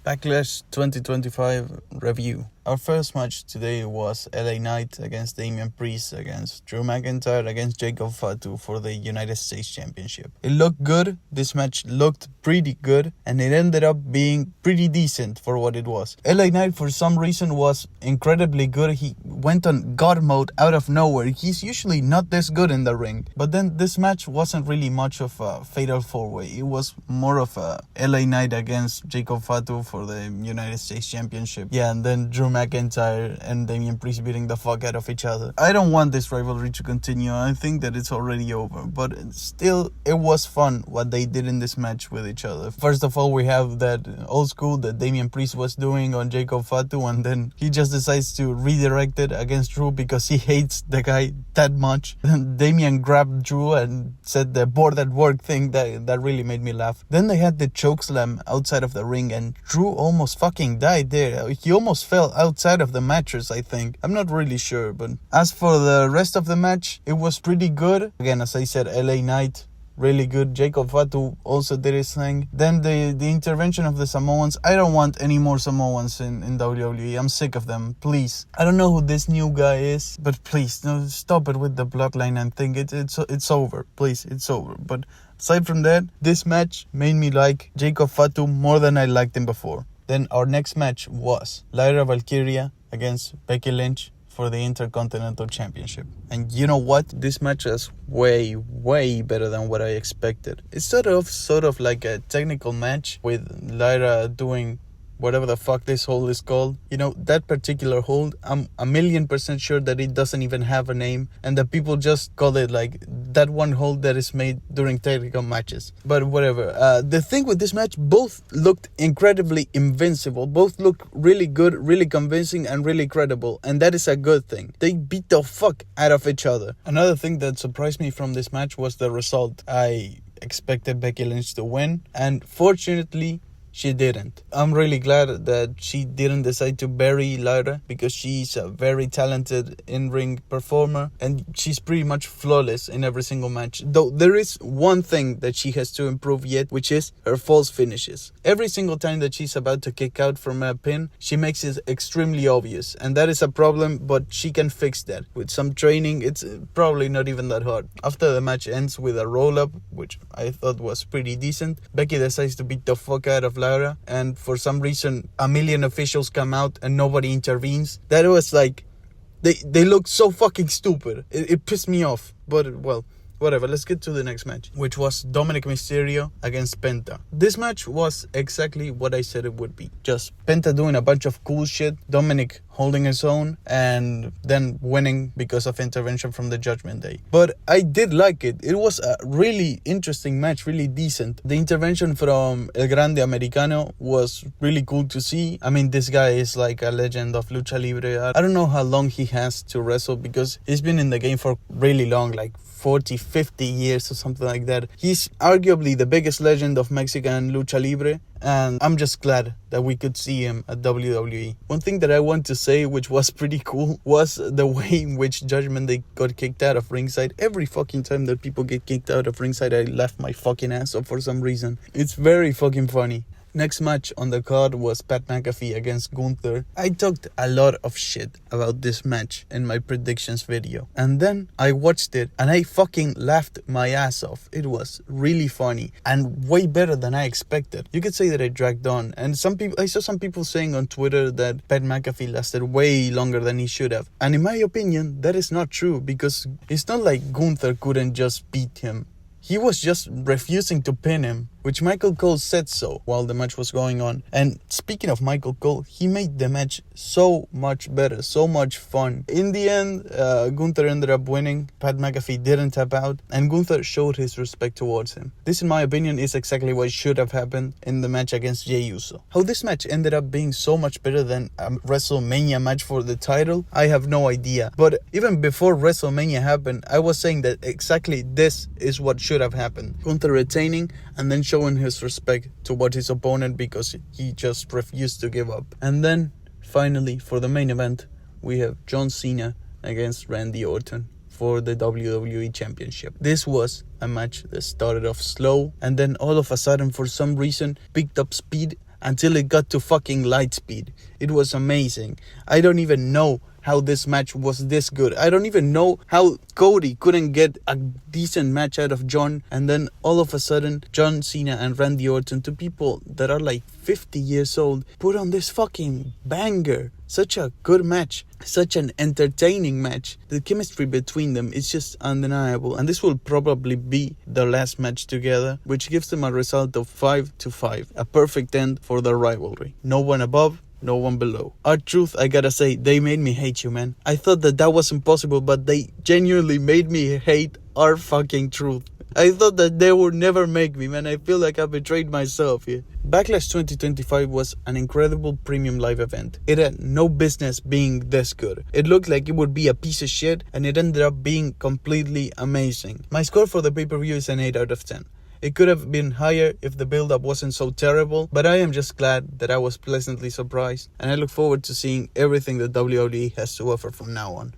Backlash 2025 review. Our first match today was LA Knight against Damian Priest against Drew McIntyre against Jacob Fatu for the United States Championship. It looked good. This match looked pretty good and it ended up being pretty decent for what it was. LA Knight for some reason was incredibly good. He went on God mode out of nowhere. He's usually not this good in the ring. But then this match wasn't really much of a fatal four-way. It was more of a LA Knight against Jacob Fatu for the United States Championship. Yeah, and then Drew McIntyre and Damian Priest beating the fuck out of each other. I don't want this rivalry to continue. I think that it's already over. But still, it was fun what they did in this match with each other. First of all, we have that old school that Damian Priest was doing on Jacob Fatu, and then he just decides to redirect it against Drew because he hates the guy that much. Damian grabbed Drew and said the board at work thing that really made me laugh. Then they had the chokeslam outside of the ring and Drew almost fucking died there. He almost fell outside of the mattress, I think. I'm not really sure, but as for the rest of the match, it was pretty good. Again, as I said, LA Knight, really good. Jacob Fatu also did his thing. Then the intervention of the Samoans. I don't want any more Samoans in WWE. I'm sick of them. Please. I don't know who this new guy is, but please, no, stop it with the bloodline and think it's over. Please, it's over. But aside from that, this match made me like Jacob Fatu more than I liked him before. Then our next match was Lyra Valkyria against Becky Lynch for the Intercontinental Championship. And you know what? This match is way better than what I expected. It's sort of like a technical match with Lyra doing whatever the fuck this hold is called. You know, that particular hold, I'm 1,000,000% sure that it doesn't even have a name and that people just call it like that one hold that is made during technical matches. But whatever. The thing with this match, both looked incredibly invincible. Both looked really good, really convincing and really credible. And that is a good thing. They beat the fuck out of each other. Another thing that surprised me from this match was the result. I expected Becky Lynch to win, and fortunately she didn't. I'm really glad that she didn't decide to bury Lyra because she's a very talented in-ring performer and she's pretty much flawless in every single match. Though there is one thing that she has to improve yet, which is her false finishes. Every single time that she's about to kick out from a pin, she makes it extremely obvious. And that is a problem, but she can fix that. With some training, it's probably not even that hard. After the match ends with a roll-up, which I thought was pretty decent, Becky decides to beat the fuck out of Lyra, and for some reason 1,000,000 officials come out and nobody intervenes. That was like, they look so fucking stupid. It pissed me off, but well, whatever. Let's get to the next match, which was Dominik Mysterio against Penta. This match was exactly what I said it would be. Just Penta doing a bunch of cool shit, Dominik holding his own, and then winning because of intervention from the Judgment Day. But I did like it. It was a really interesting match, really decent. The intervention from El Grande Americano was really cool to see. I mean, this guy is like a legend of Lucha Libre. I don't know how long he has to wrestle because he's been in the game for really long, like 40, 50 years or something like that. He's arguably the biggest legend of Mexican Lucha Libre, and I'm just glad that we could see him at WWE. One thing that I want to say, which was pretty cool, was the way in which Judgment Day got kicked out of ringside. Every fucking time that people get kicked out of ringside, I laugh my fucking ass off for some reason. It's very fucking funny. Next match on the card was Pat McAfee against Gunther. I talked a lot of shit about this match in my predictions video. And then I watched it and I fucking laughed my ass off. It was really funny and way better than I expected. You could say that it dragged on. And I saw some people saying on Twitter that Pat McAfee lasted way longer than he should have. And in my opinion, that is not true because it's not like Gunther couldn't just beat him. He was just refusing to pin him, which Michael Cole said so while the match was going on. And speaking of Michael Cole, he made the match so much better, so much fun. In the end, Gunther ended up winning. Pat McAfee didn't tap out, and Gunther showed his respect towards him. This, in my opinion, is exactly what should have happened in the match against Jey Uso. How this match ended up being so much better than a WrestleMania match for the title, I have no idea. But even before WrestleMania happened, I was saying that exactly this is what should have happened. Gunther retaining and then showing his respect toward his opponent because he just refused to give up. And then finally, for the main event, we have John Cena against Randy Orton for the WWE Championship. This was a match that started off slow and then all of a sudden, for some reason, picked up speed until it got to fucking light speed. It was amazing. I don't even know how this match was this good. I don't even know how Cody couldn't get a decent match out of John, and then all of a sudden John Cena and Randy Orton, two people that are like 50 years old, put on this fucking banger. Such a good match, such an entertaining match. The chemistry between them is just undeniable, and this will probably be their last match together, which gives them a result of 5-5, a perfect end for their rivalry. No one above, no one below. R-Truth, I gotta say, they made me hate you, man. I thought that was impossible, but they genuinely made me hate R-fucking-Truth. I thought that they would never make me, man. I feel like I betrayed myself here. Backlash 2025 was an incredible premium live event. It had no business being this good. It looked like it would be a piece of shit, and it ended up being completely amazing. My score for the pay-per-view is an 8 out of 10. It could have been higher if the build-up wasn't so terrible, but I am just glad that I was pleasantly surprised, and I look forward to seeing everything that WWE has to offer from now on.